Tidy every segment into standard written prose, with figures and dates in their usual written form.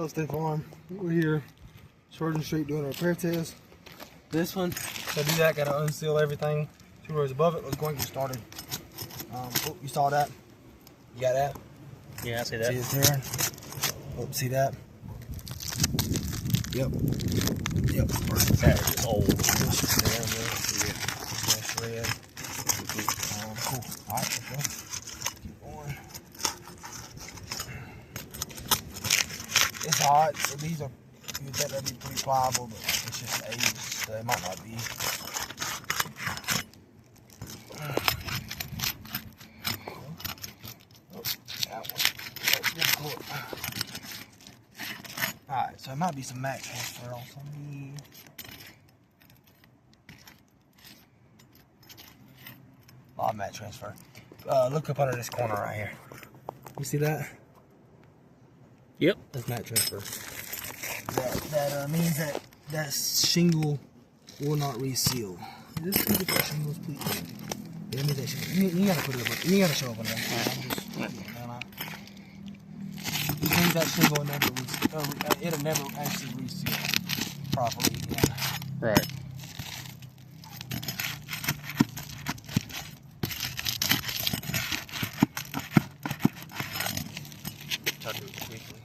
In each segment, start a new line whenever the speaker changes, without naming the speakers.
What's State Farm? We're here, Sheridan Street, doing a repair test. This one, to do that, gotta unseal everything. 2 rows above it. Let's go and get started. Oh, you saw that? You got that?
Yeah, I see that.
See it there? Oh, see that? Yep.
That is old.
Red. Cool. All right, let's go. Keep going. It's hot, so these are, you would think they'd be pretty pliable, but it's just aged, so it might not be. Oh, that one. That's difficult. Alright, so it might be some mat transfer on some of these. A lot of mat transfer. Look up under this corner right here. You see that?
Yep.
That's mat transfer. That means that shingle will not reseal. Is this good for shingles, please? Yeah, that means that shingle. You gotta put it up. You gotta show up on that. It means that shingle will never reseal. It'll never actually reseal properly again.
Right.
Try to do it quickly.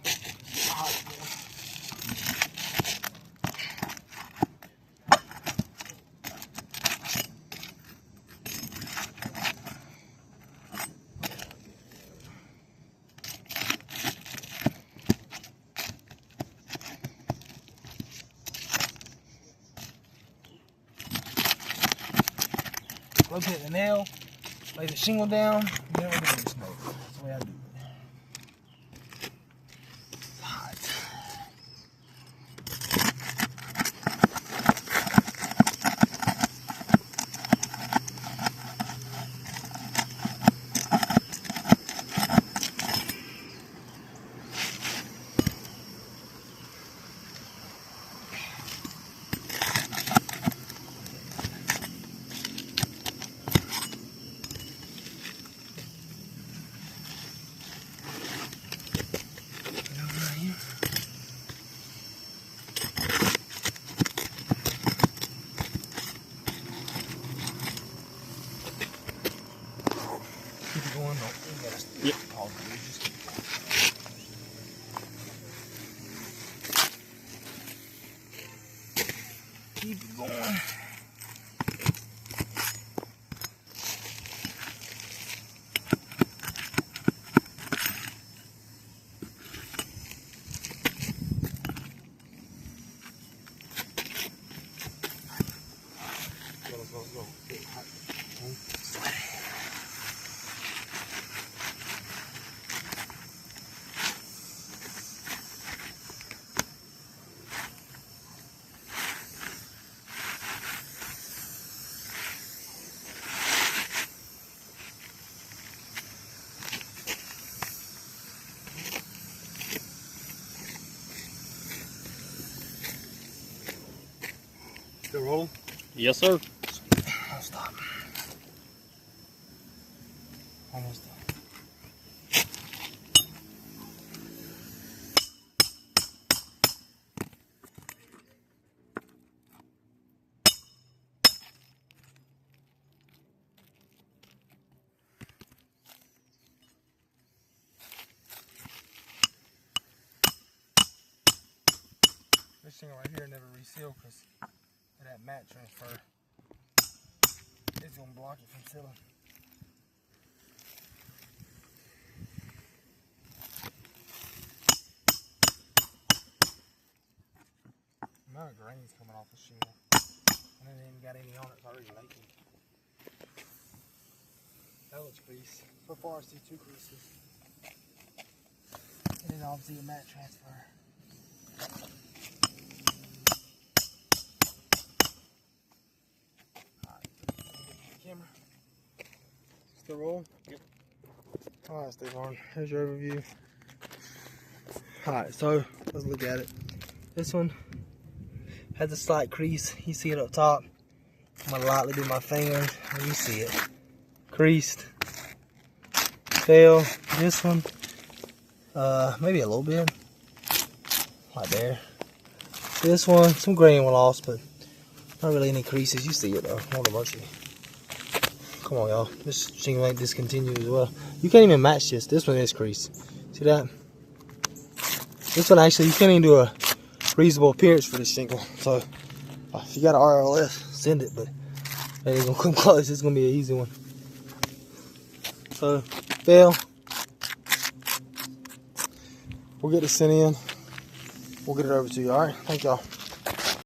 Locate the nail, lay the shingle down, and then we're going to smoke. That's the way I do it. It's hot. Keep it going. No, you gotta
Yep.
pause it. Just keep it going. Keep it going. Let's go. Get hot. Sweaty. Still rolling?
Yes, sir.
I'll stop. Almost done. This thing right here never resealed because of that mat transfer. It's gonna block it from sealing. The amount of grains coming off the shingle. And it ain't got any on it, it's already leaking. That looks crease. So far I see 2 creases. And then obviously a mat transfer. Camera. Still rolling?
Yep.
Alright, State Farm. Here's your overview. Alright, so let's look at it. This one has a slight crease. You see it up top. I'm gonna lightly do my finger and you see it. Creased. Fail. This one, maybe a little bit. right there. This one, some grain were lost, but not really any creases. You see it though, Lord of mercy. Come on, y'all. This shingle ain't discontinued as well. You can't even match this. This one is creased. See that? This one actually, you can't even do a reasonable appearance for this shingle. So, if you got an RLS, send it, but it ain't gonna come close. It's gonna be an easy one. So, Phil, we'll get this sent in. We'll get it over to you. All right. Thank y'all.